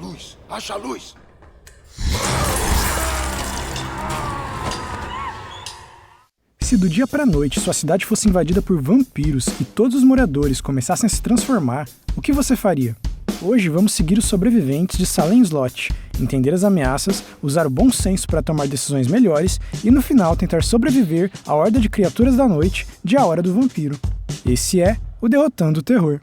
luz! Acha a luz! Se do dia pra noite sua cidade fosse invadida por vampiros e todos os moradores começassem a se transformar, o que você faria? Hoje vamos seguir os sobreviventes de Salem Slot, entender as ameaças, usar o bom senso para tomar decisões melhores e no final tentar sobreviver à horda de criaturas da noite de A Hora do Vampiro. Esse é o Derrotando o Terror.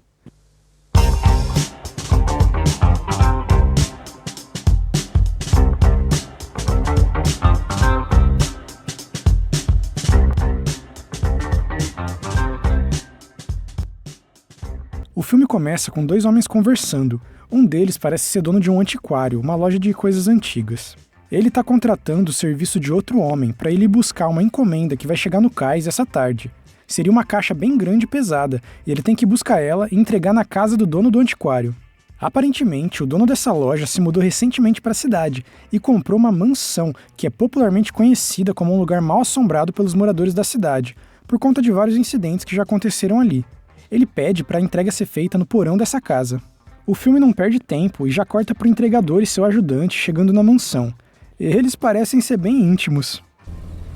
O filme começa com dois homens conversando. Um deles parece ser dono de um antiquário, uma loja de coisas antigas. Ele está contratando o serviço de outro homem para ele ir buscar uma encomenda que vai chegar no cais essa tarde. Seria uma caixa bem grande e pesada, e ele tem que buscar ela e entregar na casa do dono do antiquário. Aparentemente, o dono dessa loja se mudou recentemente para a cidade e comprou uma mansão que é popularmente conhecida como um lugar mal assombrado pelos moradores da cidade, por conta de vários incidentes que já aconteceram ali. Ele pede para a entrega ser feita no porão dessa casa. O filme não perde tempo e já corta para o entregador e seu ajudante chegando na mansão. Eles parecem ser bem íntimos.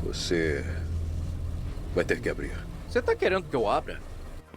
Você vai ter que abrir. Você tá querendo que eu abra?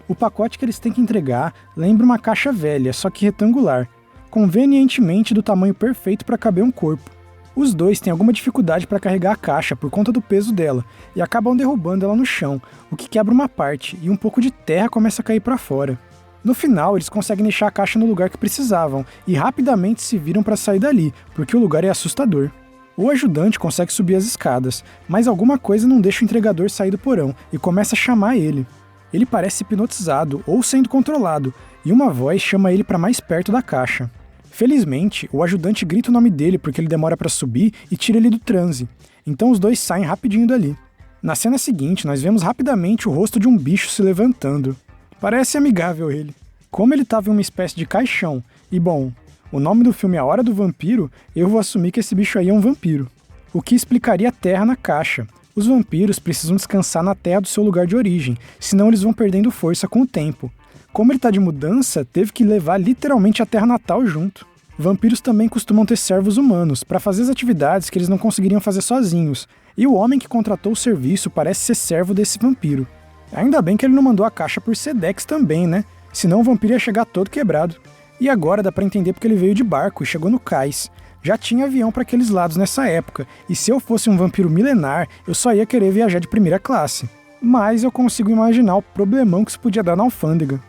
O pacote que eles têm que entregar lembra uma caixa velha, só que retangular, convenientemente do tamanho perfeito para caber um corpo. Os dois têm alguma dificuldade para carregar a caixa por conta do peso dela e acabam derrubando ela no chão, o que quebra uma parte e um pouco de terra começa a cair para fora. No final, eles conseguem deixar a caixa no lugar que precisavam e rapidamente se viram para sair dali, porque o lugar é assustador. O ajudante consegue subir as escadas, mas alguma coisa não deixa o entregador sair do porão e começa a chamar ele. Ele parece hipnotizado ou sendo controlado, e uma voz chama ele para mais perto da caixa. Felizmente, o ajudante grita o nome dele porque ele demora para subir e tira ele do transe, então os dois saem rapidinho dali. Na cena seguinte, nós vemos rapidamente o rosto de um bicho se levantando. Parece amigável ele. Como ele estava em uma espécie de caixão, e bom, o nome do filme é A Hora do Vampiro, eu vou assumir que esse bicho aí é um vampiro. O que explicaria a terra na caixa. Os vampiros precisam descansar na terra do seu lugar de origem, senão eles vão perdendo força com o tempo. Como ele está de mudança, teve que levar literalmente a terra natal junto. Vampiros também costumam ter servos humanos, para fazer as atividades que eles não conseguiriam fazer sozinhos, e o homem que contratou o serviço parece ser servo desse vampiro. Ainda bem que ele não mandou a caixa por Sedex também, né? Senão o vampiro ia chegar todo quebrado. E agora dá pra entender porque ele veio de barco e chegou no cais. Já tinha avião para aqueles lados nessa época, e se eu fosse um vampiro milenar, eu só ia querer viajar de primeira classe. Mas eu consigo imaginar o problemão que isso podia dar na alfândega.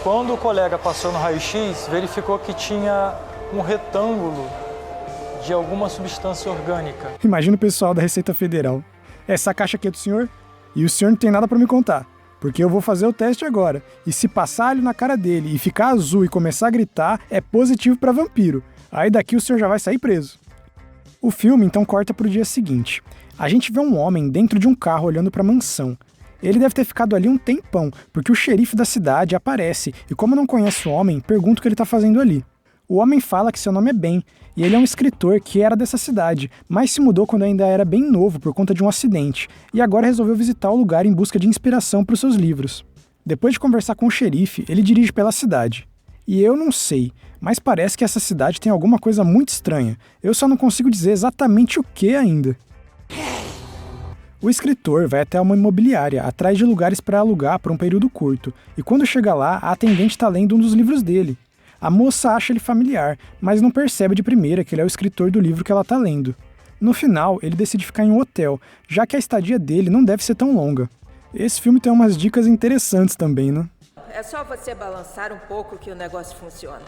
Quando o colega passou no raio-x, verificou que tinha um retângulo de alguma substância orgânica. Imagina o pessoal da Receita Federal. Essa caixa aqui é do senhor? E o senhor não tem nada para me contar, porque eu vou fazer o teste agora. E se passar alho na cara dele e ficar azul e começar a gritar, é positivo para vampiro. Aí daqui o senhor já vai sair preso. O filme então corta para o dia seguinte. A gente vê um homem dentro de um carro olhando para a mansão. Ele deve ter ficado ali um tempão, porque o xerife da cidade aparece e, como não conhece o homem, pergunta o que ele está fazendo ali. O homem fala que seu nome é Ben, e ele é um escritor que era dessa cidade, mas se mudou quando ainda era bem novo por conta de um acidente, e agora resolveu visitar o lugar em busca de inspiração para os seus livros. Depois de conversar com o xerife, ele dirige pela cidade. E eu não sei, mas parece que essa cidade tem alguma coisa muito estranha. Eu só não consigo dizer exatamente o que ainda. O escritor vai até uma imobiliária, atrás de lugares para alugar por um período curto, e quando chega lá, a atendente está lendo um dos livros dele. A moça acha ele familiar, mas não percebe de primeira que ele é o escritor do livro que ela está lendo. No final, ele decide ficar em um hotel, já que a estadia dele não deve ser tão longa. Esse filme tem umas dicas interessantes também, né? É só você balançar um pouco que o negócio funciona.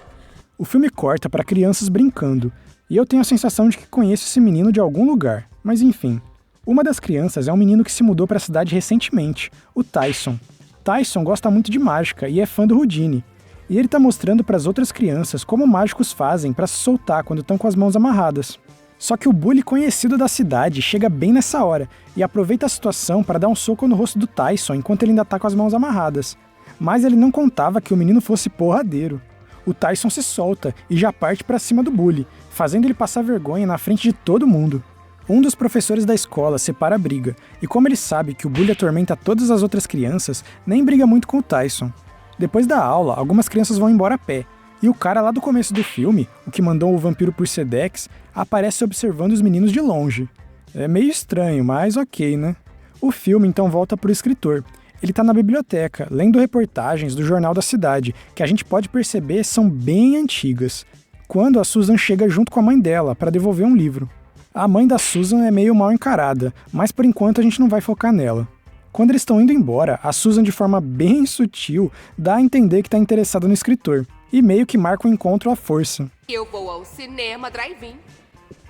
O filme corta para crianças brincando, e eu tenho a sensação de que conheço esse menino de algum lugar, mas enfim. Uma das crianças é um menino que se mudou para a cidade recentemente, o Tyson. Tyson gosta muito de mágica e é fã do Houdini. E ele está mostrando para as outras crianças como mágicos fazem para se soltar quando estão com as mãos amarradas. Só que o bully conhecido da cidade chega bem nessa hora e aproveita a situação para dar um soco no rosto do Tyson enquanto ele ainda está com as mãos amarradas. Mas ele não contava que o menino fosse porradeiro. O Tyson se solta e já parte para cima do bully, fazendo ele passar vergonha na frente de todo mundo. Um dos professores da escola separa a briga, e como ele sabe que o bully atormenta todas as outras crianças, nem briga muito com o Tyson. Depois da aula, algumas crianças vão embora a pé, E o cara lá do começo do filme, o que mandou o vampiro por Sedex, aparece observando os meninos de longe. É meio estranho, mas ok, né? O filme então volta pro escritor. Ele tá na biblioteca, lendo reportagens do jornal da cidade, que a gente pode perceber são bem antigas. Quando a Susan chega junto com a mãe dela para devolver um livro. A mãe da Susan é meio mal encarada, mas por enquanto a gente não vai focar nela. Quando eles estão indo embora, a Susan, de forma bem sutil, dá a entender que está interessada no escritor, e meio que marca o encontro à força. Eu vou ao cinema drive-in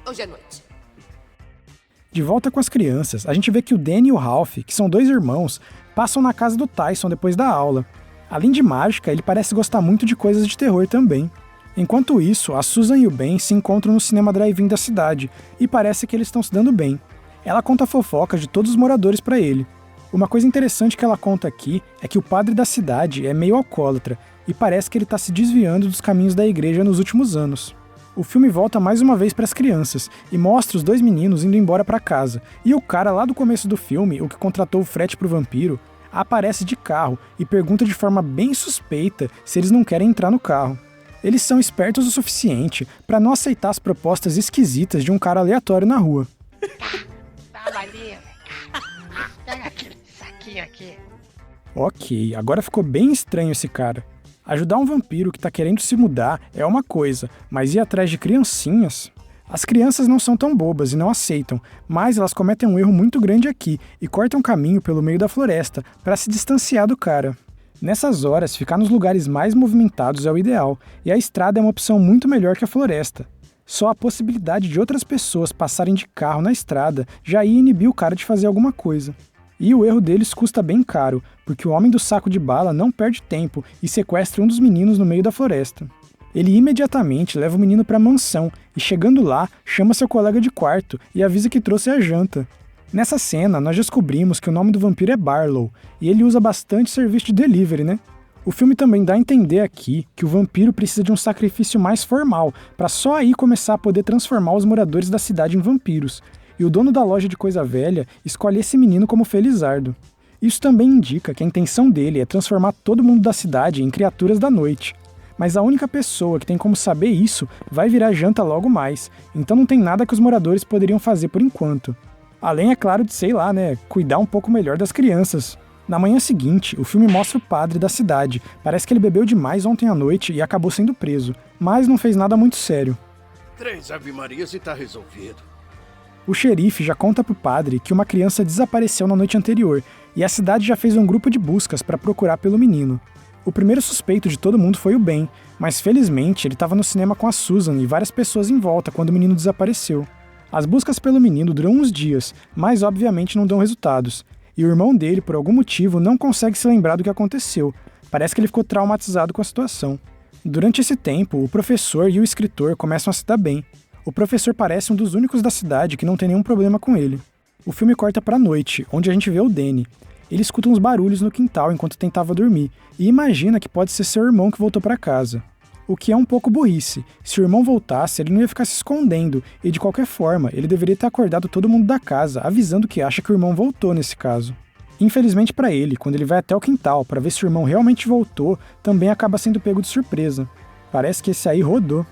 hoje à noite. De volta com as crianças, a gente vê que o Danny e o Ralph, que são 2 irmãos, passam na casa do Tyson depois da aula. Além de mágica, ele parece gostar muito de coisas de terror também. Enquanto isso, a Susan e o Ben se encontram no cinema drive-in da cidade, e parece que eles estão se dando bem. Ela conta fofocas de todos os moradores para ele. Uma coisa interessante que ela conta aqui é que o padre da cidade é meio alcoólatra, e parece que ele está se desviando dos caminhos da igreja nos últimos anos. O filme volta mais uma vez para as crianças, e mostra os 2 meninos indo embora para casa, e o cara lá do começo do filme, o que contratou o frete pro vampiro, aparece de carro e pergunta de forma bem suspeita se eles não querem entrar no carro. Eles são espertos o suficiente para não aceitar as propostas esquisitas de um cara aleatório na rua. Tava ali. Pega aquele saquinho aqui. Ok, agora ficou bem estranho esse cara. Ajudar um vampiro que tá querendo se mudar é uma coisa, mas ir atrás de criancinhas? As crianças não são tão bobas e não aceitam, mas elas cometem um erro muito grande aqui e cortam caminho pelo meio da floresta para se distanciar do cara. Nessas horas, ficar nos lugares mais movimentados é o ideal, e a estrada é uma opção muito melhor que a floresta. Só a possibilidade de outras pessoas passarem de carro na estrada já ia inibir o cara de fazer alguma coisa. E o erro deles custa bem caro, porque o homem do saco de bala não perde tempo e sequestra um dos meninos no meio da floresta. Ele imediatamente leva o menino para a mansão e, chegando lá, chama seu colega de quarto e avisa que trouxe a janta. Nessa cena, nós descobrimos que o nome do vampiro é Barlow, e ele usa bastante serviço de delivery, né? O filme também dá a entender aqui que o vampiro precisa de um sacrifício mais formal, para só aí começar a poder transformar os moradores da cidade em vampiros, e o dono da loja de coisa velha escolhe esse menino como Felizardo. Isso também indica que a intenção dele é transformar todo mundo da cidade em criaturas da noite. Mas a única pessoa que tem como saber isso vai virar janta logo mais, então não tem nada que os moradores poderiam fazer por enquanto. Além, é claro, de, sei lá, né, cuidar um pouco melhor das crianças. Na manhã seguinte, o filme mostra o padre da cidade. Parece que ele bebeu demais ontem à noite e acabou sendo preso, mas não fez nada muito sério. 3 ave-marias e tá resolvido. O xerife já conta pro padre que uma criança desapareceu na noite anterior, e a cidade já fez um grupo de buscas para procurar pelo menino. O primeiro suspeito de todo mundo foi o Ben, mas felizmente ele estava no cinema com a Susan e várias pessoas em volta quando o menino desapareceu. As buscas pelo menino duram uns dias, mas obviamente não dão resultados, e o irmão dele, por algum motivo, não consegue se lembrar do que aconteceu. Parece que ele ficou traumatizado com a situação. Durante esse tempo, o professor e o escritor começam a se dar bem. O professor parece um dos únicos da cidade que não tem nenhum problema com ele. O filme corta pra noite, onde a gente vê o Danny. Ele escuta uns barulhos no quintal enquanto tentava dormir, e imagina que pode ser seu irmão que voltou pra casa. O que é um pouco burrice. Se o irmão voltasse, ele não ia ficar se escondendo, e de qualquer forma, ele deveria ter acordado todo mundo da casa, avisando que acha que o irmão voltou nesse caso. Infelizmente para ele, quando ele vai até o quintal para ver se o irmão realmente voltou, também acaba sendo pego de surpresa. Parece que esse aí rodou.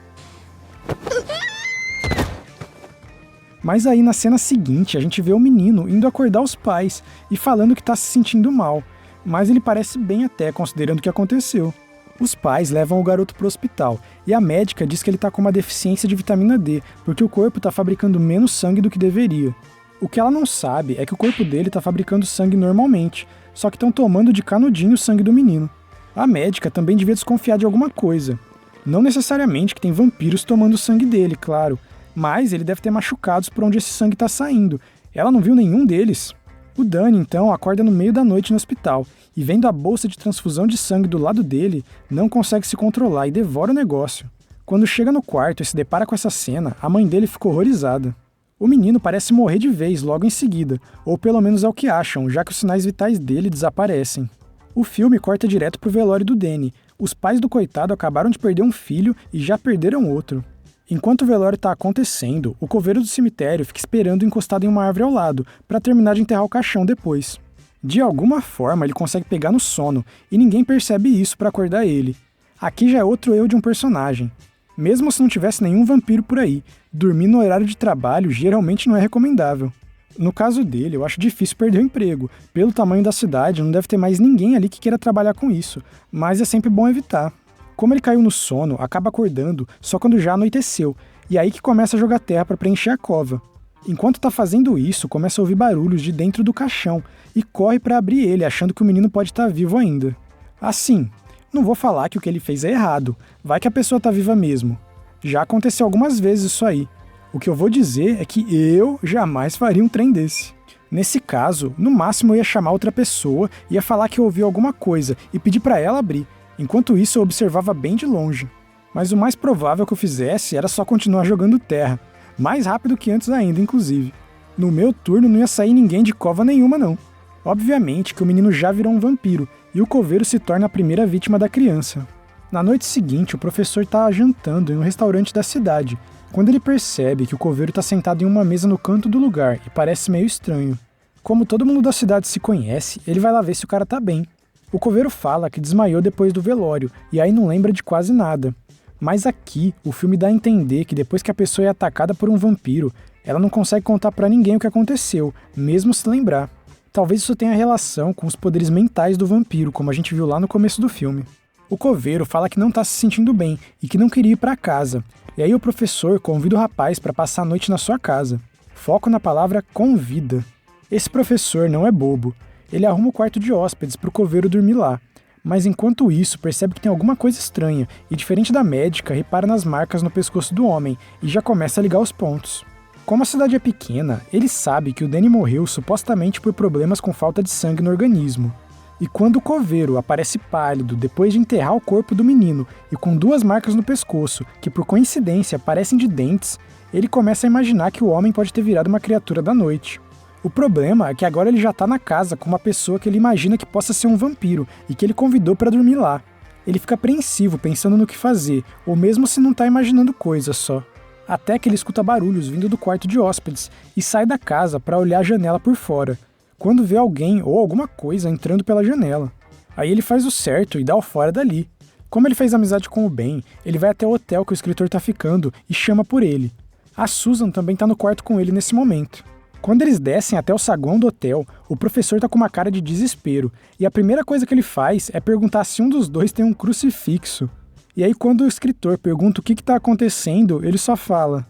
Mas aí na cena seguinte, a gente vê o menino indo acordar os pais e falando que tá se sentindo mal, mas ele parece bem até, considerando o que aconteceu. Os pais levam o garoto pro hospital, e a médica diz que ele tá com uma deficiência de vitamina D, porque o corpo tá fabricando menos sangue do que deveria. O que ela não sabe é que o corpo dele tá fabricando sangue normalmente, só que estão tomando de canudinho o sangue do menino. A médica também devia desconfiar de alguma coisa. Não necessariamente que tem vampiros tomando o sangue dele, claro, mas ele deve ter machucados por onde esse sangue tá saindo. Ela não viu nenhum deles. O Danny, então, acorda no meio da noite no hospital, e vendo a bolsa de transfusão de sangue do lado dele, não consegue se controlar e devora o negócio. Quando chega no quarto e se depara com essa cena, a mãe dele ficou horrorizada. O menino parece morrer de vez logo em seguida, ou pelo menos é o que acham, já que os sinais vitais dele desaparecem. O filme corta direto pro velório do Danny. Os pais do coitado acabaram de perder um filho e já perderam outro. Enquanto o velório está acontecendo, o coveiro do cemitério fica esperando encostado em uma árvore ao lado, para terminar de enterrar o caixão depois. De alguma forma ele consegue pegar no sono, e ninguém percebe isso para acordar ele. Aqui já é outro erro de um personagem. Mesmo se não tivesse nenhum vampiro por aí, dormir no horário de trabalho geralmente não é recomendável. No caso dele, eu acho difícil perder o emprego. Pelo tamanho da cidade, não deve ter mais ninguém ali que queira trabalhar com isso, mas é sempre bom evitar. Como ele caiu no sono, acaba acordando só quando já anoiteceu, e aí que começa a jogar terra para preencher a cova. Enquanto tá fazendo isso, começa a ouvir barulhos de dentro do caixão e corre para abrir ele, achando que o menino pode estar vivo ainda. Assim, não vou falar que o que ele fez é errado, vai que a pessoa tá viva mesmo. Já aconteceu algumas vezes isso aí. O que eu vou dizer é que eu jamais faria um trem desse. Nesse caso, no máximo eu ia chamar outra pessoa, ia falar que eu ouvi alguma coisa e pedir para ela abrir. Enquanto isso eu observava bem de longe. Mas o mais provável que eu fizesse era só continuar jogando terra. Mais rápido que antes ainda, inclusive. No meu turno não ia sair ninguém de cova nenhuma não. Obviamente que o menino já virou um vampiro, e o coveiro se torna a primeira vítima da criança. Na noite seguinte, o professor está jantando em um restaurante da cidade, quando ele percebe que o coveiro está sentado em uma mesa no canto do lugar e parece meio estranho. Como todo mundo da cidade se conhece, ele vai lá ver se o cara tá bem. O coveiro fala que desmaiou depois do velório, e aí não lembra de quase nada. Mas aqui, o filme dá a entender que depois que a pessoa é atacada por um vampiro, ela não consegue contar pra ninguém o que aconteceu, mesmo se lembrar. Talvez isso tenha relação com os poderes mentais do vampiro, como a gente viu lá no começo do filme. O coveiro fala que não tá se sentindo bem e que não queria ir pra casa. E aí o professor convida o rapaz para passar a noite na sua casa. Foco na palavra convida. Esse professor não é bobo. Ele arruma o quarto de hóspedes pro coveiro dormir lá. Mas enquanto isso, percebe que tem alguma coisa estranha e, diferente da médica, repara nas marcas no pescoço do homem e já começa a ligar os pontos. Como a cidade é pequena, ele sabe que o Danny morreu supostamente por problemas com falta de sangue no organismo. E quando o coveiro aparece pálido depois de enterrar o corpo do menino e com 2 marcas no pescoço, que por coincidência parecem de dentes, ele começa a imaginar que o homem pode ter virado uma criatura da noite. O problema é que agora ele já tá na casa com uma pessoa que ele imagina que possa ser um vampiro e que ele convidou para dormir lá. Ele fica apreensivo pensando no que fazer, ou mesmo se não tá imaginando coisas só. Até que ele escuta barulhos vindo do quarto de hóspedes e sai da casa para olhar a janela por fora, quando vê alguém ou alguma coisa entrando pela janela. Aí ele faz o certo e dá o fora dali. Como ele fez amizade com o Ben, ele vai até o hotel que o escritor tá ficando e chama por ele. A Susan também tá no quarto com ele nesse momento. Quando eles descem até o saguão do hotel, o professor tá com uma cara de desespero, e a primeira coisa que ele faz é perguntar se um dos dois tem um crucifixo. E aí quando o escritor pergunta o que tá acontecendo, ele só fala: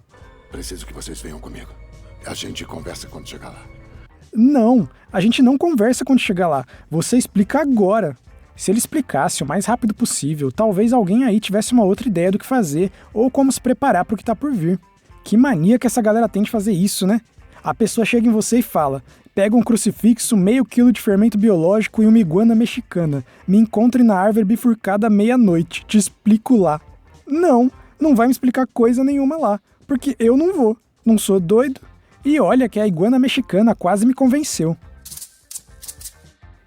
Preciso que vocês venham comigo. A gente conversa quando chegar lá. Não, a gente não conversa quando chegar lá, você explica agora. Se ele explicasse o mais rápido possível, talvez alguém aí tivesse uma outra ideia do que fazer ou como se preparar para o que tá por vir. Que mania que essa galera tem de fazer isso, né? A pessoa chega em você e fala: pega um crucifixo, meio quilo de fermento biológico e uma iguana mexicana. Me encontre na árvore bifurcada à meia-noite, te explico lá. Não vai me explicar coisa nenhuma lá, porque eu não vou, não sou doido. E olha que a iguana mexicana quase me convenceu.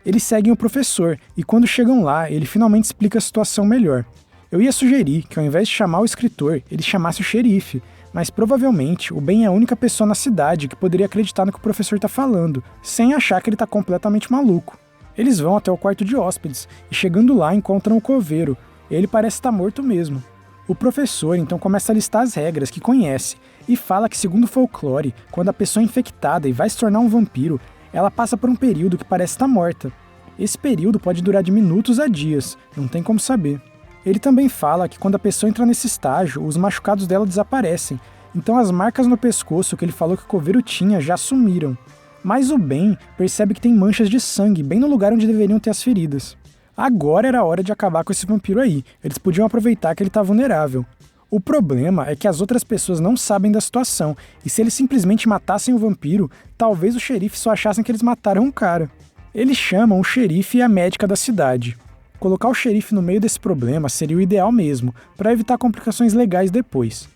Eles seguem o professor, e quando chegam lá, ele finalmente explica a situação melhor. Eu ia sugerir que ao invés de chamar o escritor, ele chamasse o xerife, mas provavelmente o Ben é a única pessoa na cidade que poderia acreditar no que o professor tá falando, sem achar que ele tá completamente maluco. Eles vão até o quarto de hóspedes, e chegando lá encontram o coveiro. Ele parece estar morto mesmo. O professor então começa a listar as regras que conhece, e fala que, segundo o folclore, quando a pessoa é infectada e vai se tornar um vampiro, ela passa por um período que parece estar morta. Esse período pode durar de minutos a dias, não tem como saber. Ele também fala que quando a pessoa entra nesse estágio, os machucados dela desaparecem, então as marcas no pescoço que ele falou que o coveiro tinha já sumiram. Mas o Ben percebe que tem manchas de sangue bem no lugar onde deveriam ter as feridas. Agora era a hora de acabar com esse vampiro aí, eles podiam aproveitar que ele tá vulnerável. O problema é que as outras pessoas não sabem da situação, e se eles simplesmente matassem o vampiro, talvez o xerife só achassem que eles mataram um cara. Eles chamam o xerife e a médica da cidade. Colocar o xerife no meio desse problema seria o ideal mesmo, para evitar complicações legais depois.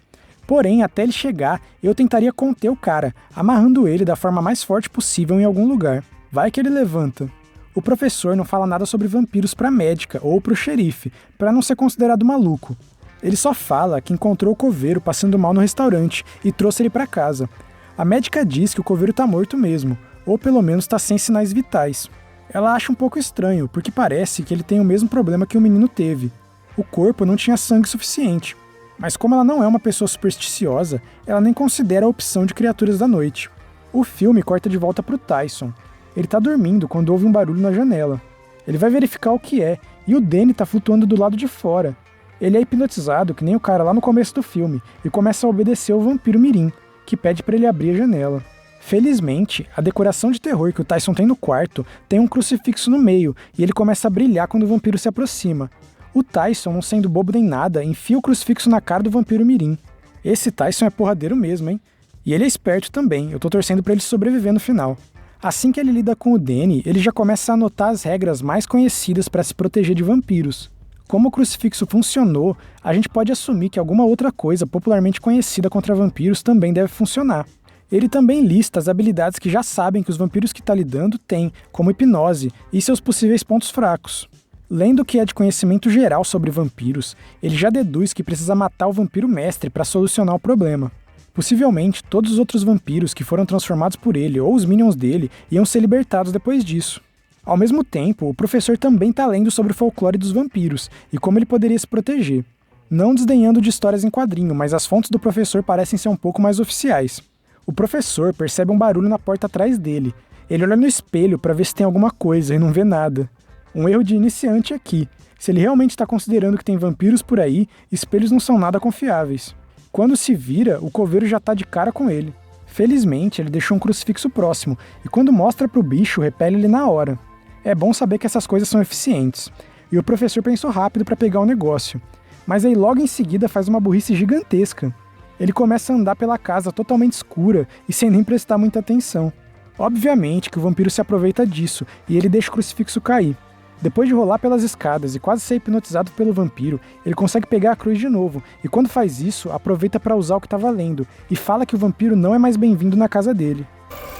Porém, até ele chegar, eu tentaria conter o cara, amarrando ele da forma mais forte possível em algum lugar. Vai que ele levanta. O professor não fala nada sobre vampiros pra médica ou pro xerife, para não ser considerado maluco. Ele só fala que encontrou o coveiro passando mal no restaurante e trouxe ele pra casa. A médica diz que o coveiro tá morto mesmo, ou pelo menos tá sem sinais vitais. Ela acha um pouco estranho, porque parece que ele tem o mesmo problema que o menino teve. O corpo não tinha sangue suficiente. Mas como ela não é uma pessoa supersticiosa, ela nem considera a opção de criaturas da noite. O filme corta de volta pro Tyson. Ele tá dormindo quando ouve um barulho na janela. Ele vai verificar o que é, e o Danny tá flutuando do lado de fora. Ele é hipnotizado, que nem o cara lá no começo do filme, e começa a obedecer ao vampiro mirim, que pede pra ele abrir a janela. Felizmente, a decoração de terror que o Tyson tem no quarto tem um crucifixo no meio, e ele começa a brilhar quando o vampiro se aproxima. O Tyson, não sendo bobo nem nada, enfia o crucifixo na cara do vampiro mirim. Esse Tyson é porradeiro mesmo, hein? E ele é esperto também, eu tô torcendo pra ele sobreviver no final. Assim que ele lida com o Danny, ele já começa a anotar as regras mais conhecidas para se proteger de vampiros. Como o crucifixo funcionou, a gente pode assumir que alguma outra coisa popularmente conhecida contra vampiros também deve funcionar. Ele também lista as habilidades que já sabem que os vampiros que está lidando têm, como hipnose, e seus possíveis pontos fracos. Lendo o que é de conhecimento geral sobre vampiros, ele já deduz que precisa matar o vampiro mestre para solucionar o problema. Possivelmente, todos os outros vampiros que foram transformados por ele ou os minions dele iam ser libertados depois disso. Ao mesmo tempo, o professor também está lendo sobre o folclore dos vampiros e como ele poderia se proteger. Não desdenhando de histórias em quadrinho, mas as fontes do professor parecem ser um pouco mais oficiais. O professor percebe um barulho na porta atrás dele. Ele olha no espelho para ver se tem alguma coisa e não vê nada. Um erro de iniciante aqui. Se ele realmente está considerando que tem vampiros por aí, espelhos não são nada confiáveis. Quando se vira, o coveiro já tá de cara com ele. Felizmente, ele deixou um crucifixo próximo, e quando mostra pro bicho, repele ele na hora. É bom saber que essas coisas são eficientes. E o professor pensou rápido para pegar o negócio. Mas aí logo em seguida faz uma burrice gigantesca. Ele começa a andar pela casa totalmente escura e sem nem prestar muita atenção. Obviamente que o vampiro se aproveita disso, e ele deixa o crucifixo cair. Depois de rolar pelas escadas e quase ser hipnotizado pelo vampiro, ele consegue pegar a cruz de novo, e quando faz isso, aproveita para usar o que tá valendo, e fala que o vampiro não é mais bem-vindo na casa dele.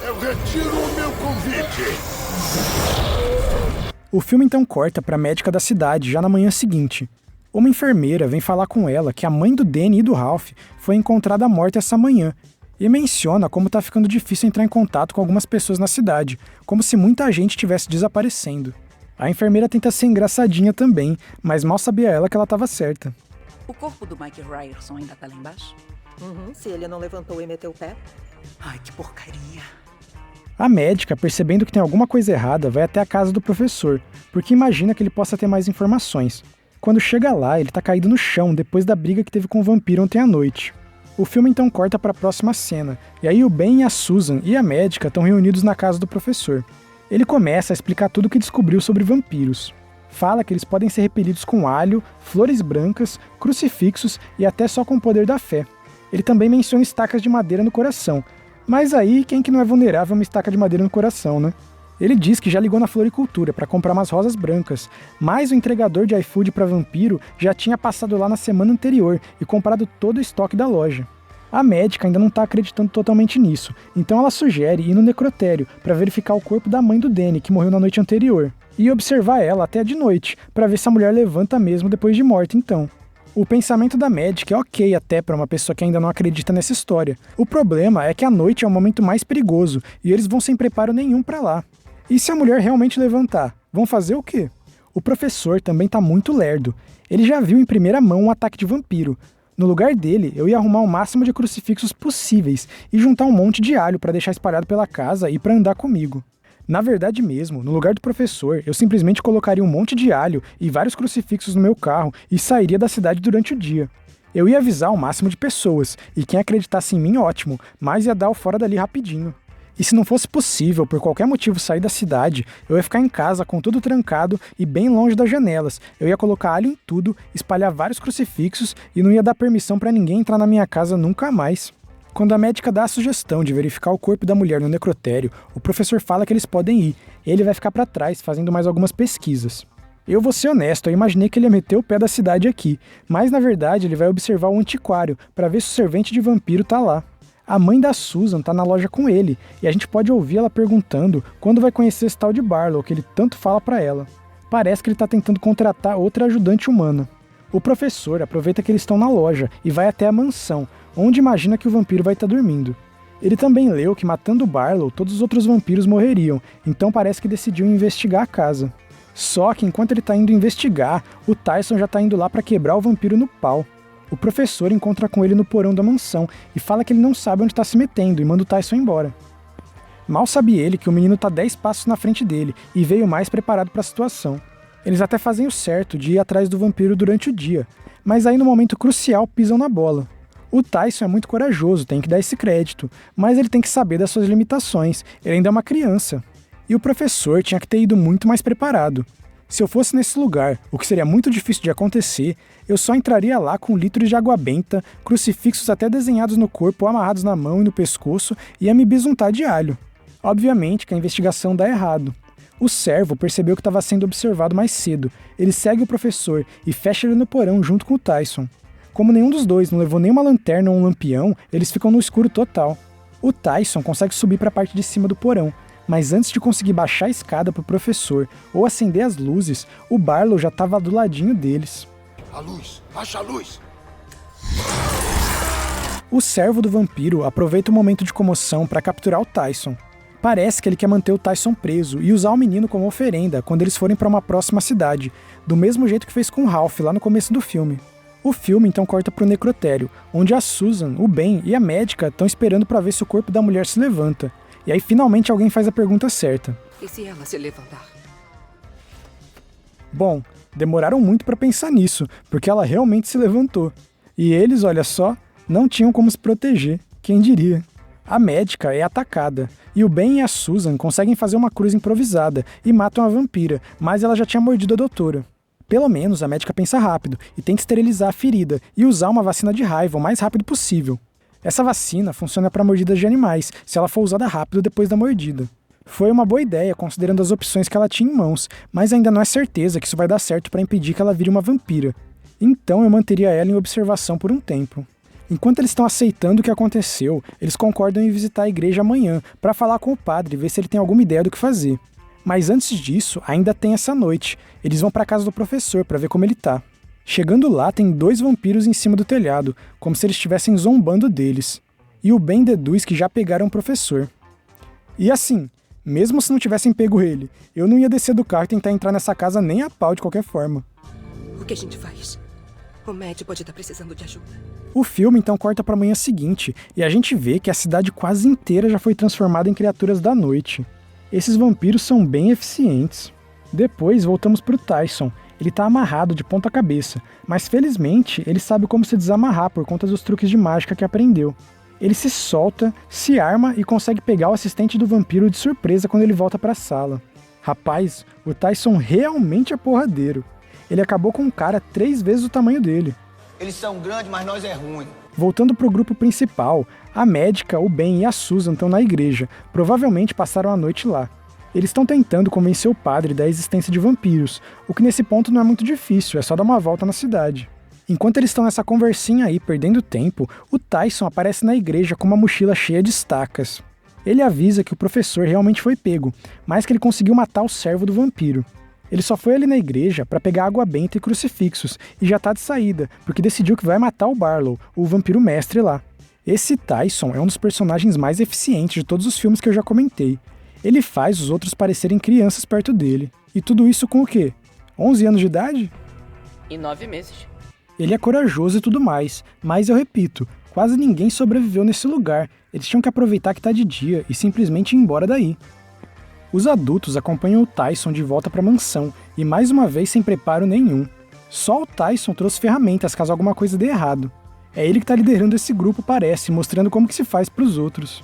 Eu retiro o meu convite! O filme então corta para a médica da cidade, já na manhã seguinte. Uma enfermeira vem falar com ela que a mãe do Danny e do Ralph foi encontrada morta essa manhã, e menciona como tá ficando difícil entrar em contato com algumas pessoas na cidade, como se muita gente estivesse desaparecendo. A enfermeira tenta ser engraçadinha também, mas mal sabia ela que ela estava certa. O corpo do Mike Ryerson ainda tá lá embaixo? Se ele não levantou e meteu o pé. Ai, que porcaria. A médica, percebendo que tem alguma coisa errada, vai até a casa do professor, porque imagina que ele possa ter mais informações. Quando chega lá, ele tá caído no chão depois da briga que teve com o vampiro ontem à noite. O filme então corta para a próxima cena, e aí o Ben, a Susan e a médica estão reunidos na casa do professor. Ele começa a explicar tudo o que descobriu sobre vampiros. Fala que eles podem ser repelidos com alho, flores brancas, crucifixos e até só com o poder da fé. Ele também menciona estacas de madeira no coração. Mas aí, quem que não é vulnerável a uma estaca de madeira no coração, né? Ele diz que já ligou na floricultura para comprar umas rosas brancas, mas o entregador de iFood para vampiro já tinha passado lá na semana anterior e comprado todo o estoque da loja. A médica ainda não está acreditando totalmente nisso, então ela sugere ir no necrotério para verificar o corpo da mãe do Danny, que morreu na noite anterior, e observar ela até de noite, para ver se a mulher levanta mesmo depois de morta então. O pensamento da médica é ok até para uma pessoa que ainda não acredita nessa história. O problema é que a noite é o momento mais perigoso, e eles vão sem preparo nenhum para lá. E se a mulher realmente levantar, vão fazer o quê? O professor também tá muito lerdo. Ele já viu em primeira mão um ataque de vampiro. No lugar dele, eu ia arrumar o máximo de crucifixos possíveis e juntar um monte de alho para deixar espalhado pela casa e para andar comigo. Na verdade mesmo, no lugar do professor, eu simplesmente colocaria um monte de alho e vários crucifixos no meu carro e sairia da cidade durante o dia. Eu ia avisar o máximo de pessoas, e quem acreditasse em mim, ótimo, mas ia dar o fora dali rapidinho. E se não fosse possível, por qualquer motivo, sair da cidade, eu ia ficar em casa com tudo trancado e bem longe das janelas. Eu ia colocar alho em tudo, espalhar vários crucifixos e não ia dar permissão para ninguém entrar na minha casa nunca mais. Quando a médica dá a sugestão de verificar o corpo da mulher no necrotério, o professor fala que eles podem ir. Ele vai ficar para trás, fazendo mais algumas pesquisas. Eu vou ser honesto, eu imaginei que ele ia meter o pé da cidade aqui, mas na verdade ele vai observar o antiquário para ver se o servente de vampiro tá lá. A mãe da Susan tá na loja com ele, e a gente pode ouvir ela perguntando quando vai conhecer esse tal de Barlow, que ele tanto fala pra ela. Parece que ele tá tentando contratar outra ajudante humana. O professor aproveita que eles estão na loja e vai até a mansão, onde imagina que o vampiro vai estar dormindo. Ele também leu que matando o Barlow, todos os outros vampiros morreriam, então parece que decidiu investigar a casa. Só que enquanto ele tá indo investigar, o Tyson já tá indo lá pra quebrar o vampiro no pau. O professor encontra com ele no porão da mansão e fala que ele não sabe onde tá se metendo e manda o Tyson embora. Mal sabe ele que o menino tá 10 passos na frente dele e veio mais preparado pra situação. Eles até fazem o certo de ir atrás do vampiro durante o dia, mas aí no momento crucial pisam na bola. O Tyson é muito corajoso, tem que dar esse crédito, mas ele tem que saber das suas limitações, ele ainda é uma criança. E o professor tinha que ter ido muito mais preparado. Se eu fosse nesse lugar, o que seria muito difícil de acontecer, eu só entraria lá com litros de água benta, crucifixos até desenhados no corpo, amarrados na mão e no pescoço, e ia me bisuntar de alho. Obviamente que a investigação dá errado. O servo percebeu que estava sendo observado mais cedo. Ele segue o professor e fecha ele no porão junto com o Tyson. Como nenhum dos dois não levou nenhuma lanterna ou um lampião, eles ficam no escuro total. O Tyson consegue subir para a parte de cima do porão, mas antes de conseguir baixar a escada pro professor ou acender as luzes, o Barlow já estava do ladinho deles. A luz! Acha a luz! O servo do vampiro aproveita o momento de comoção para capturar o Tyson. Parece que ele quer manter o Tyson preso e usar o menino como oferenda quando eles forem para uma próxima cidade, do mesmo jeito que fez com o Ralph lá no começo do filme. O filme então corta pro necrotério, onde a Susan, o Ben e a médica estão esperando para ver se o corpo da mulher se levanta. E aí finalmente alguém faz a pergunta certa. E se ela se levantar? Bom, demoraram muito para pensar nisso, porque ela realmente se levantou. E eles, olha só, não tinham como se proteger, quem diria. A médica é atacada, e o Ben e a Susan conseguem fazer uma cruz improvisada e matam a vampira, mas ela já tinha mordido a doutora. Pelo menos a médica pensa rápido e tenta esterilizar a ferida e usar uma vacina de raiva o mais rápido possível. Essa vacina funciona para mordidas de animais, se ela for usada rápido depois da mordida. Foi uma boa ideia, considerando as opções que ela tinha em mãos, mas ainda não é certeza que isso vai dar certo para impedir que ela vire uma vampira. Então eu manteria ela em observação por um tempo. Enquanto eles estão aceitando o que aconteceu, eles concordam em visitar a igreja amanhã para falar com o padre e ver se ele tem alguma ideia do que fazer. Mas antes disso, ainda tem essa noite. Eles vão para casa do professor para ver como ele tá. Chegando lá, tem 2 vampiros em cima do telhado, como se eles estivessem zombando deles. E o Ben deduz que já pegaram o professor. E assim, mesmo se não tivessem pego ele, eu não ia descer do carro e tentar entrar nessa casa nem a pau de qualquer forma. O que a gente faz? O Matt pode estar precisando de ajuda. O filme então corta para a manhã seguinte e a gente vê que a cidade quase inteira já foi transformada em criaturas da noite. Esses vampiros são bem eficientes. Depois voltamos pro Tyson. Ele tá amarrado de ponta cabeça, mas felizmente ele sabe como se desamarrar por conta dos truques de mágica que aprendeu. Ele se solta, se arma e consegue pegar o assistente do vampiro de surpresa quando ele volta para a sala. Rapaz, o Tyson realmente é porradeiro. Ele acabou com um cara 3 vezes o tamanho dele. Eles são grandes, mas nós é ruim. Voltando pro grupo principal, a médica, o Ben e a Susan estão na igreja, provavelmente passaram a noite lá. Eles estão tentando convencer o padre da existência de vampiros, o que nesse ponto não é muito difícil, é só dar uma volta na cidade. Enquanto eles estão nessa conversinha aí, perdendo tempo, o Tyson aparece na igreja com uma mochila cheia de estacas. Ele avisa que o professor realmente foi pego, mas que ele conseguiu matar o servo do vampiro. Ele só foi ali na igreja para pegar água benta e crucifixos, e já tá de saída, porque decidiu que vai matar o Barlow, o vampiro mestre lá. Esse Tyson é um dos personagens mais eficientes de todos os filmes que eu já comentei. Ele faz os outros parecerem crianças perto dele. E tudo isso com o quê? 11 anos de idade? E 9 meses. Ele é corajoso e tudo mais, mas eu repito, quase ninguém sobreviveu nesse lugar. Eles tinham que aproveitar que tá de dia e simplesmente ir embora daí. Os adultos acompanham o Tyson de volta para a mansão, e mais uma vez sem preparo nenhum. Só o Tyson trouxe ferramentas caso alguma coisa dê errado. É ele que tá liderando esse grupo, parece, mostrando como que se faz pros outros.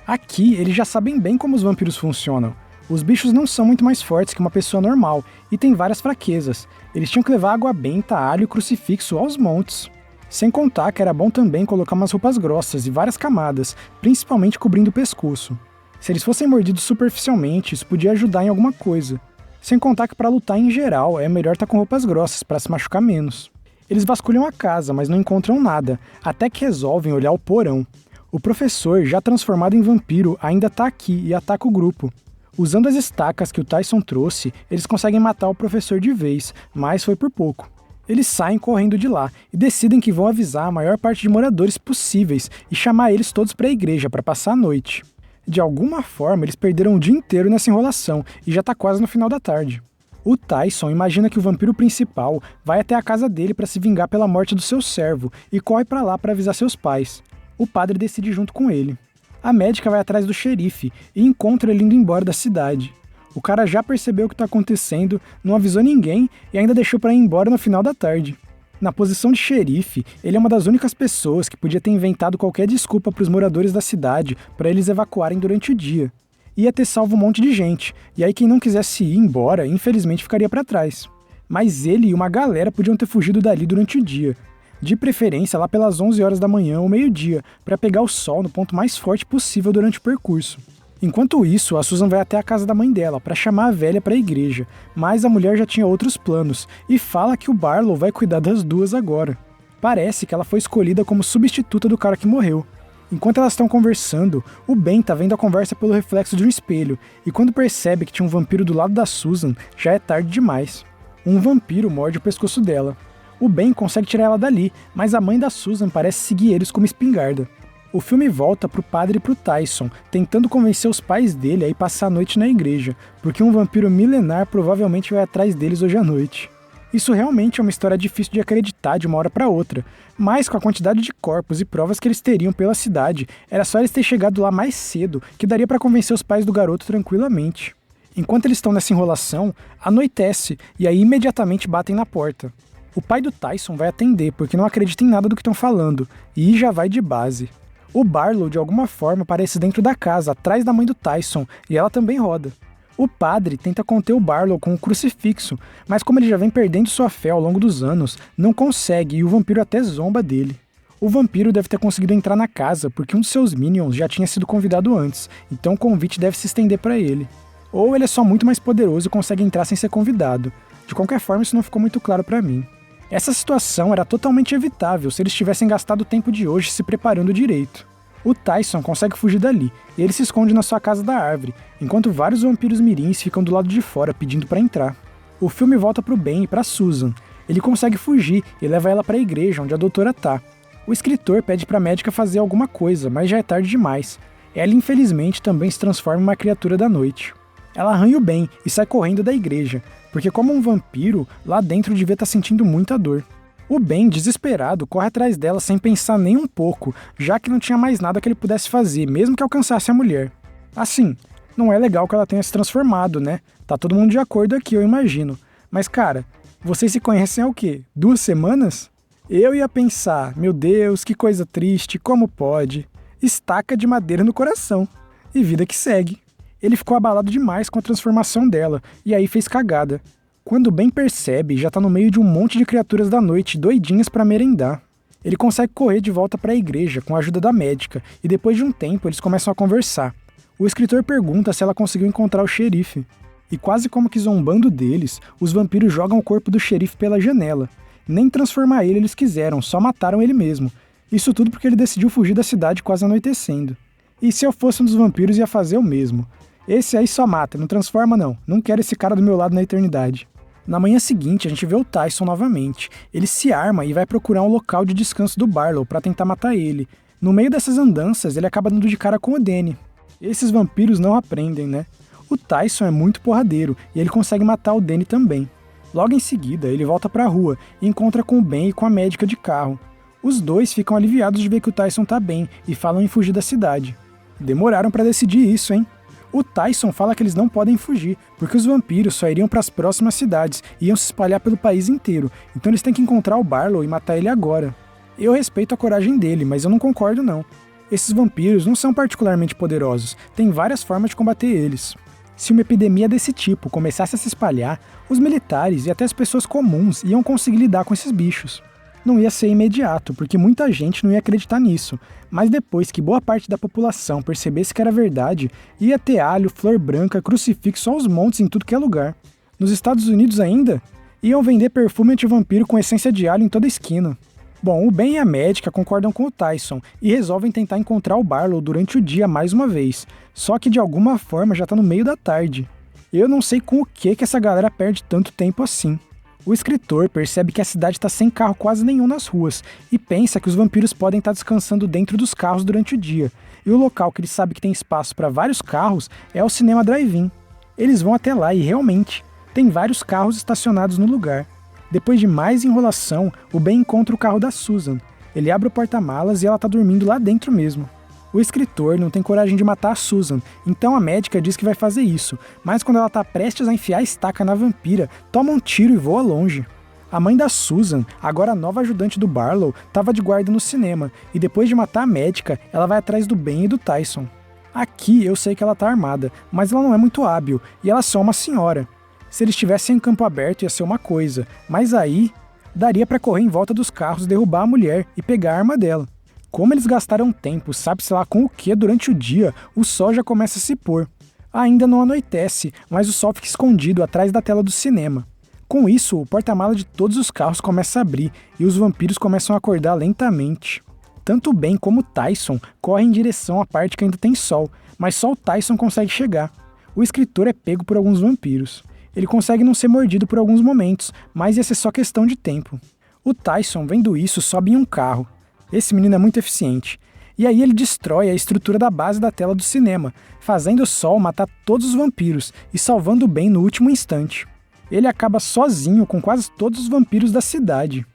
Aqui, eles já sabem bem como os vampiros funcionam. Os bichos não são muito mais fortes que uma pessoa normal, e têm várias fraquezas. Eles tinham que levar água benta, alho e crucifixo aos montes. Sem contar que era bom também colocar umas roupas grossas e várias camadas, principalmente cobrindo o pescoço. Se eles fossem mordidos superficialmente, isso podia ajudar em alguma coisa. Sem contar que para lutar em geral, é melhor estar com roupas grossas para se machucar menos. Eles vasculham a casa, mas não encontram nada, até que resolvem olhar o porão. O professor, já transformado em vampiro, ainda tá aqui e ataca o grupo. Usando as estacas que o Tyson trouxe, eles conseguem matar o professor de vez, mas foi por pouco. Eles saem correndo de lá e decidem que vão avisar a maior parte de moradores possíveis e chamar eles todos para a igreja para passar a noite. De alguma forma, eles perderam o dia inteiro nessa enrolação e já tá quase no final da tarde. O Tyson imagina que o vampiro principal vai até a casa dele para se vingar pela morte do seu servo e corre para lá para avisar seus pais. O padre decide ir junto com ele. A médica vai atrás do xerife e encontra ele indo embora da cidade. O cara já percebeu o que tá acontecendo, não avisou ninguém e ainda deixou para ir embora no final da tarde. Na posição de xerife, ele é uma das únicas pessoas que podia ter inventado qualquer desculpa para os moradores da cidade para eles evacuarem durante o dia. Ia ter salvo um monte de gente, e aí quem não quisesse ir embora, infelizmente ficaria para trás. Mas ele e uma galera podiam ter fugido dali durante o dia. De preferência lá pelas 11 horas da manhã ou meio-dia, para pegar o sol no ponto mais forte possível durante o percurso. Enquanto isso, a Susan vai até a casa da mãe dela para chamar a velha para a igreja, mas a mulher já tinha outros planos e fala que o Barlow vai cuidar das duas agora. Parece que ela foi escolhida como substituta do cara que morreu. Enquanto elas estão conversando, o Ben tá vendo a conversa pelo reflexo de um espelho e quando percebe que tinha um vampiro do lado da Susan, já é tarde demais. Um vampiro morde o pescoço dela. O Ben consegue tirar ela dali, mas a mãe da Susan parece seguir eles como espingarda. O filme volta pro padre e pro Tyson, tentando convencer os pais dele a ir passar a noite na igreja, porque um vampiro milenar provavelmente vai atrás deles hoje à noite. Isso realmente é uma história difícil de acreditar de uma hora para outra, mas com a quantidade de corpos e provas que eles teriam pela cidade, era só eles terem chegado lá mais cedo que daria para convencer os pais do garoto tranquilamente. Enquanto eles estão nessa enrolação, anoitece e aí imediatamente batem na porta. O pai do Tyson vai atender porque não acredita em nada do que estão falando, e já vai de base. O Barlow, de alguma forma, aparece dentro da casa, atrás da mãe do Tyson, e ela também roda. O padre tenta conter o Barlow com um crucifixo, mas como ele já vem perdendo sua fé ao longo dos anos, não consegue e o vampiro até zomba dele. O vampiro deve ter conseguido entrar na casa porque um dos seus minions já tinha sido convidado antes, então o convite deve se estender para ele. Ou ele é só muito mais poderoso e consegue entrar sem ser convidado. De qualquer forma, isso não ficou muito claro para mim. Essa situação era totalmente evitável se eles tivessem gastado o tempo de hoje se preparando direito. O Tyson consegue fugir dali, e ele se esconde na sua casa da árvore, enquanto vários vampiros mirins ficam do lado de fora pedindo para entrar. O filme volta pro Ben e pra Susan. Ele consegue fugir e leva ela para a igreja onde a doutora tá. O escritor pede para a médica fazer alguma coisa, mas já é tarde demais. Ela infelizmente também se transforma em uma criatura da noite. Ela arranha o Ben e sai correndo da igreja, porque como um vampiro, lá dentro devia estar sentindo muita dor. O Ben, desesperado, corre atrás dela sem pensar nem um pouco, já que não tinha mais nada que ele pudesse fazer, mesmo que alcançasse a mulher. Assim, não é legal que ela tenha se transformado, né? Tá todo mundo de acordo aqui, eu imagino. Mas cara, vocês se conhecem há o quê? 2 semanas? Eu ia pensar, meu Deus, que coisa triste, como pode? Estaca de madeira no coração. E vida que segue. Ele ficou abalado demais com a transformação dela, e aí fez cagada. Quando bem percebe, já tá no meio de um monte de criaturas da noite doidinhas pra merendar. Ele consegue correr de volta pra igreja com a ajuda da médica, e depois de um tempo eles começam a conversar. O escritor pergunta se ela conseguiu encontrar o xerife. E quase como que zombando deles, os vampiros jogam o corpo do xerife pela janela. Nem transformar ele eles quiseram, só mataram ele mesmo. Isso tudo porque ele decidiu fugir da cidade quase anoitecendo. E se eu fosse um dos vampiros ia fazer o mesmo. Esse aí só mata, não transforma não. Não quero esse cara do meu lado na eternidade. Na manhã seguinte, a gente vê o Tyson novamente. Ele se arma e vai procurar um local de descanso do Barlow para tentar matar ele. No meio dessas andanças, ele acaba dando de cara com o Danny. Esses vampiros não aprendem, né? O Tyson é muito porradeiro e ele consegue matar o Danny também. Logo em seguida, ele volta pra rua e encontra com o Ben e com a médica de carro. Os dois ficam aliviados de ver que o Tyson tá bem e falam em fugir da cidade. Demoraram pra decidir isso, hein? O Tyson fala que eles não podem fugir, porque os vampiros só iriam para as próximas cidades e iam se espalhar pelo país inteiro, então eles têm que encontrar o Barlow e matar ele agora. Eu respeito a coragem dele, mas eu não concordo não. Esses vampiros não são particularmente poderosos, tem várias formas de combater eles. Se uma epidemia desse tipo começasse a se espalhar, os militares e até as pessoas comuns iam conseguir lidar com esses bichos. Não ia ser imediato, porque muita gente não ia acreditar nisso, mas depois que boa parte da população percebesse que era verdade, ia ter alho, flor branca, crucifixo aos montes em tudo que é lugar. Nos Estados Unidos ainda, iam vender perfume anti-vampiro com essência de alho em toda esquina. Bom, o Ben e a médica concordam com o Tyson e resolvem tentar encontrar o Barlow durante o dia mais uma vez, só que de alguma forma já tá no meio da tarde. Eu não sei com o que essa galera perde tanto tempo assim. O escritor percebe que a cidade está sem carro quase nenhum nas ruas e pensa que os vampiros podem estar descansando dentro dos carros durante o dia. E o local que ele sabe que tem espaço para vários carros é o cinema drive-in. Eles vão até lá e realmente tem vários carros estacionados no lugar. Depois de mais enrolação, o Ben encontra o carro da Susan. Ele abre o porta-malas e ela está dormindo lá dentro mesmo. O escritor não tem coragem de matar a Susan, então a médica diz que vai fazer isso, mas quando ela está prestes a enfiar a estaca na vampira, toma um tiro e voa longe. A mãe da Susan, agora a nova ajudante do Barlow, estava de guarda no cinema, e depois de matar a médica, ela vai atrás do Ben e do Tyson. Aqui eu sei que ela tá armada, mas ela não é muito hábil, e ela é só uma senhora. Se eles estivessem em campo aberto ia ser uma coisa, mas aí daria pra correr em volta dos carros, derrubar a mulher e pegar a arma dela. Como eles gastaram tempo, sabe-se lá com o que durante o dia, o sol já começa a se pôr. Ainda não anoitece, mas o sol fica escondido atrás da tela do cinema. Com isso, o porta-mala de todos os carros começa a abrir e os vampiros começam a acordar lentamente. Tanto o Ben como o Tyson correm em direção à parte que ainda tem sol, mas só o Tyson consegue chegar. O escritor é pego por alguns vampiros. Ele consegue não ser mordido por alguns momentos, mas ia ser só questão de tempo. O Tyson, vendo isso, sobe em um carro. Esse menino é muito eficiente. E aí ele destrói a estrutura da base da tela do cinema, fazendo o sol matar todos os vampiros e salvando o Ben no último instante. Ele acaba sozinho com quase todos os vampiros da cidade.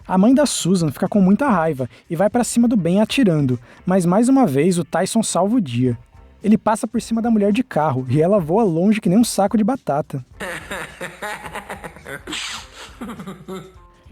A mãe da Susan fica com muita raiva e vai pra cima do Ben atirando, mas mais uma vez o Tyson salva o dia. Ele passa por cima da mulher de carro e ela voa longe que nem um saco de batata.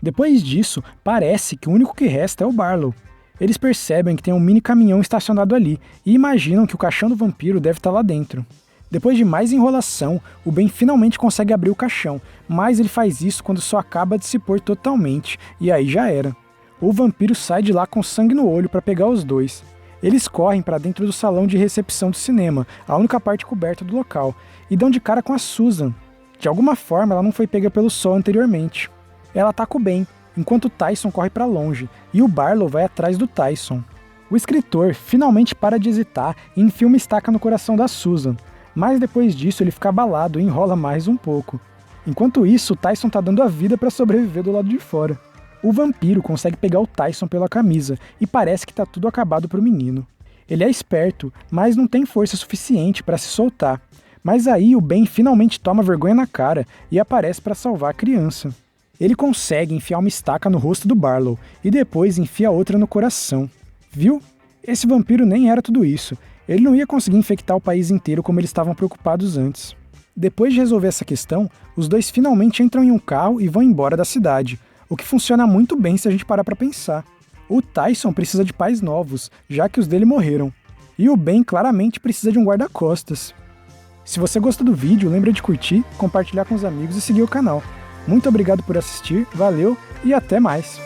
Depois disso, parece que o único que resta é o Barlow. Eles percebem que tem um mini caminhão estacionado ali e imaginam que o caixão do vampiro deve estar lá dentro. Depois de mais enrolação, o Ben finalmente consegue abrir o caixão, mas ele faz isso quando só acaba de se pôr totalmente, e aí já era. O vampiro sai de lá com sangue no olho para pegar os dois. Eles correm para dentro do salão de recepção do cinema, a única parte coberta do local, e dão de cara com a Susan. De alguma forma ela não foi pega pelo sol anteriormente. Ela ataca o Ben, enquanto o Tyson corre para longe, e o Barlow vai atrás do Tyson. O escritor finalmente para de hesitar e enfia uma estaca no coração da Susan, mas depois disso ele fica abalado e enrola mais um pouco. Enquanto isso, o Tyson tá dando a vida para sobreviver do lado de fora. O vampiro consegue pegar o Tyson pela camisa e parece que tá tudo acabado pro menino. Ele é esperto, mas não tem força suficiente para se soltar. Mas aí o Ben finalmente toma vergonha na cara e aparece para salvar a criança. Ele consegue enfiar uma estaca no rosto do Barlow e depois enfia outra no coração. Viu? Esse vampiro nem era tudo isso. Ele não ia conseguir infectar o país inteiro como eles estavam preocupados antes. Depois de resolver essa questão, os dois finalmente entram em um carro e vão embora da cidade, o que funciona muito bem se a gente parar pra pensar. O Tyson precisa de pais novos, já que os dele morreram. E o Ben claramente precisa de um guarda-costas. Se você gostou do vídeo, lembra de curtir, compartilhar com os amigos e seguir o canal. Muito obrigado por assistir, valeu e até mais!